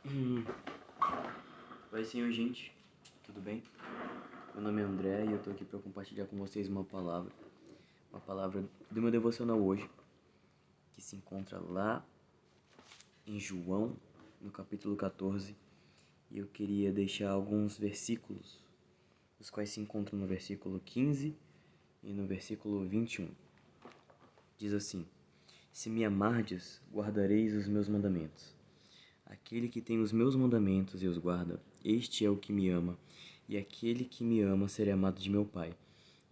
Hum, Oi, senhor, gente. Tudo bem? Meu nome é André e eu tô aqui para compartilhar com vocês uma palavra do meu devocional hoje, que se encontra lá em João, no capítulo 14, e eu queria deixar alguns versículos, os quais se encontram no versículo 15 e no versículo 21. Diz assim: Se me amardes, guardareis os meus mandamentos. Aquele que tem os meus mandamentos e os guarda, este é o que me ama, e aquele que me ama será amado de meu Pai,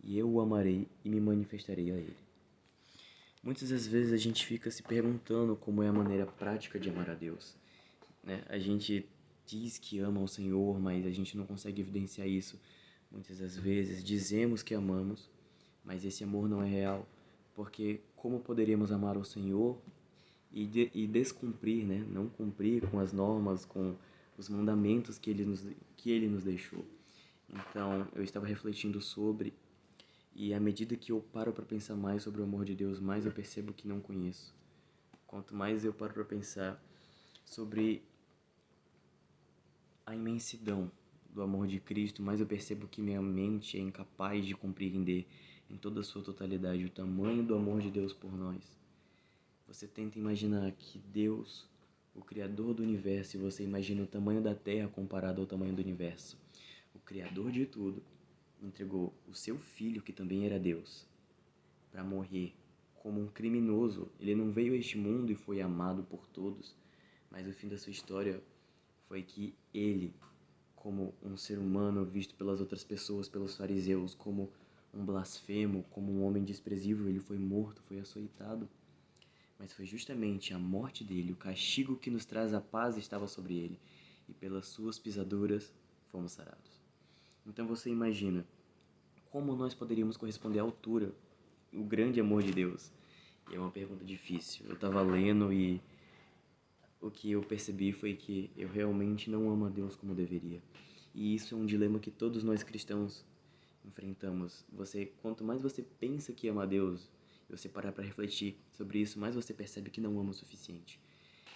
e eu o amarei e me manifestarei a ele. Muitas das vezes a gente fica se perguntando como é a maneira prática de amar a Deus, né? A gente diz que ama o Senhor, mas a gente não consegue evidenciar isso. Muitas das vezes dizemos que amamos, mas esse amor não é real, porque como poderíamos amar o Senhor e descumprir, né? Não cumprir com as normas, com os mandamentos que ele nos deixou. Então, eu estava refletindo sobre, e à medida que eu paro para pensar mais sobre o amor de Deus, mais eu percebo que não conheço. Quanto mais eu paro para pensar sobre a imensidão do amor de Cristo, mais eu percebo que minha mente é incapaz de compreender em toda a sua totalidade o tamanho do amor de Deus por nós. Você tenta imaginar que Deus, o Criador do universo, e você imagina o tamanho da Terra comparado ao tamanho do universo. O Criador de tudo entregou o seu Filho, que também era Deus, para morrer como um criminoso. Ele não veio a este mundo e foi amado por todos, mas o fim da sua história foi que ele, como um ser humano visto pelas outras pessoas, pelos fariseus, como um blasfemo, como um homem desprezível, ele foi morto, foi açoitado. Mas foi justamente a morte dele, o castigo que nos traz a paz estava sobre ele, e pelas suas pisaduras fomos sarados. Então você imagina como nós poderíamos corresponder à altura, o grande amor de Deus? E é uma pergunta difícil. Eu estava lendo e o que eu percebi foi que eu realmente não amo a Deus como deveria. E isso é um dilema que todos nós cristãos enfrentamos. Quanto mais você pensa que ama a Deus, e você parar para refletir sobre isso, mais você percebe que não ama o suficiente.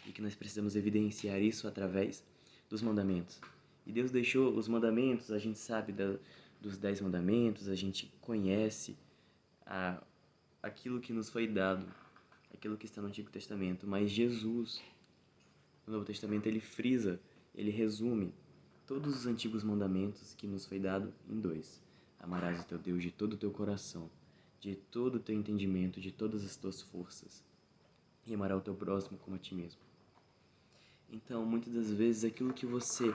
E que nós precisamos evidenciar isso através dos mandamentos. E Deus deixou os mandamentos, a gente sabe dos 10 mandamentos, a gente conhece a, aquilo que nos foi dado, aquilo que está no Antigo Testamento. Mas Jesus, no Novo Testamento, ele frisa, ele resume todos os antigos mandamentos que nos foi dado em dois: amarás o teu Deus de todo o teu coração, de todo o teu entendimento, de todas as tuas forças, e amarás o teu próximo como a ti mesmo. Então, muitas das vezes, aquilo que você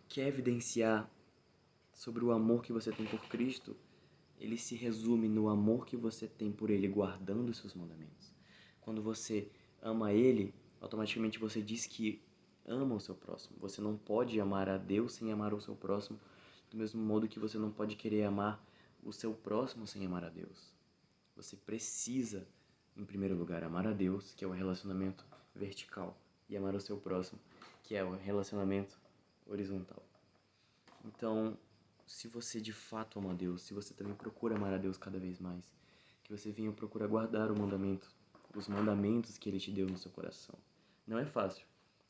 quer evidenciar sobre o amor que você tem por Cristo, ele se resume no amor que você tem por Ele guardando os seus mandamentos. Quando você ama Ele, automaticamente você diz que ama o seu próximo. Você não pode amar a Deus sem amar o seu próximo, do mesmo modo que você não pode querer amar o seu próximo sem amar a Deus. Você precisa, em primeiro lugar, amar a Deus, que é o relacionamento vertical, e amar o seu próximo, que é o relacionamento horizontal. Então, se você de fato ama a Deus, se você também procura amar a Deus cada vez mais, que você venha procurar guardar os mandamentos que Ele te deu no seu coração. Não é fácil.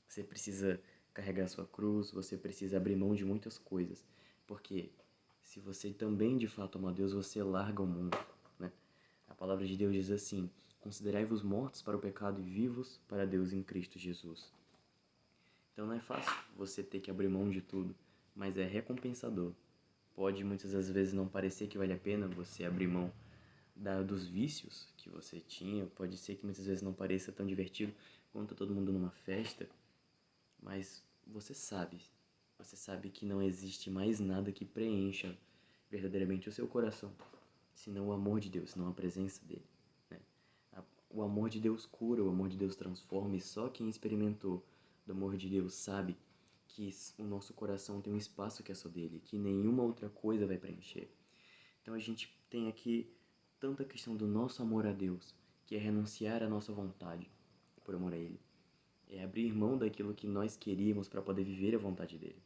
Você precisa carregar sua cruz, você precisa abrir mão de muitas coisas, porque se você também de fato ama a Deus, você larga o mundo, né? A palavra de Deus diz assim: considerai-vos mortos para o pecado e vivos para Deus em Cristo Jesus. Então não é fácil você ter que abrir mão de tudo, mas é recompensador. Pode muitas das vezes não parecer que vale a pena você abrir mão dos vícios que você tinha, pode ser que muitas vezes não pareça tão divertido quanto tá todo mundo numa festa, mas você sabe que não existe mais nada que preencha verdadeiramente o seu coração, senão o amor de Deus, senão a presença dele, né? O amor de Deus cura, o amor de Deus transforma, e só quem experimentou do amor de Deus sabe que o nosso coração tem um espaço que é só dele, que nenhuma outra coisa vai preencher. Então a gente tem aqui tanta questão do nosso amor a Deus, que é renunciar à nossa vontade por amor a Ele. É abrir mão daquilo que nós queríamos para poder viver a vontade dele.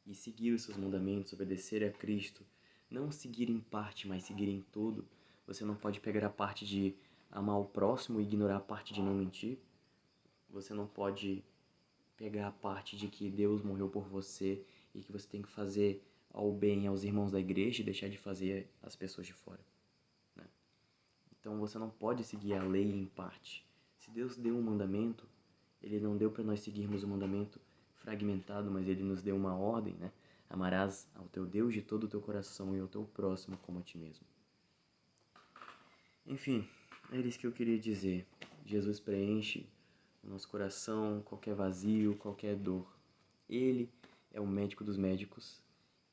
E seguir os seus mandamentos, obedecer a Cristo. Não seguir em parte, mas seguir em todo. Você não pode pegar a parte de amar o próximo e ignorar a parte de não mentir. Você não pode pegar a parte de que Deus morreu por você e que você tem que fazer ao bem aos irmãos da igreja e deixar de fazer as pessoas de fora, né? Então você não pode seguir a lei em parte. Se Deus deu um mandamento, Ele não deu para nós seguirmos o mandamento fragmentado, mas Ele nos deu uma ordem, né? Amarás ao teu Deus de todo o teu coração e ao teu próximo como a ti mesmo. Enfim, é isso que eu queria dizer. Jesus preenche o nosso coração, qualquer vazio, qualquer dor. Ele é o médico dos médicos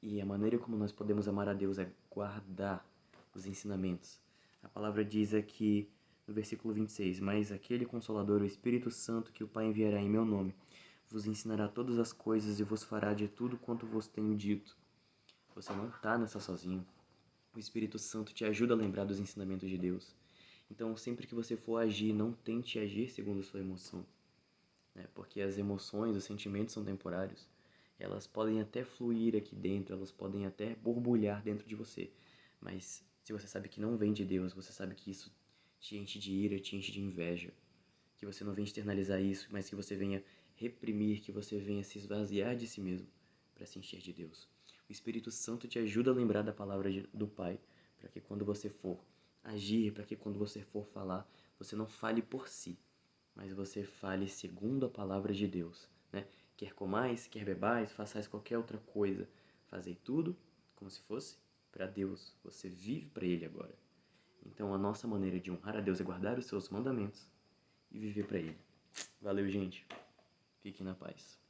e a maneira como nós podemos amar a Deus é guardar os ensinamentos. A palavra diz aqui no versículo 26, mas aquele Consolador, o Espírito Santo, que o Pai enviará em meu nome, vos ensinará todas as coisas e vos fará de tudo quanto vos tenho dito. Você não está nessa sozinho. O Espírito Santo te ajuda a lembrar dos ensinamentos de Deus. Então, sempre que você for agir, não tente agir segundo sua emoção, né? Porque as emoções, os sentimentos são temporários. Elas podem até fluir aqui dentro, elas podem até borbulhar dentro de você. Mas se você sabe que não vem de Deus, você sabe que isso te enche de ira, te enche de inveja, que você não venha externalizar isso, mas que você venha reprimir, que você venha se esvaziar de si mesmo para se encher de Deus. O Espírito Santo te ajuda a lembrar da palavra do Pai, para que quando você for agir, para que quando você for falar, você não fale por si, mas você fale segundo a palavra de Deus, né? Quer comais, quer bebais, façais qualquer outra coisa, fazei tudo como se fosse para Deus. Você vive para Ele agora. Então a nossa maneira de honrar a Deus é guardar os seus mandamentos e viver para Ele. Valeu, gente. Fiquem na paz.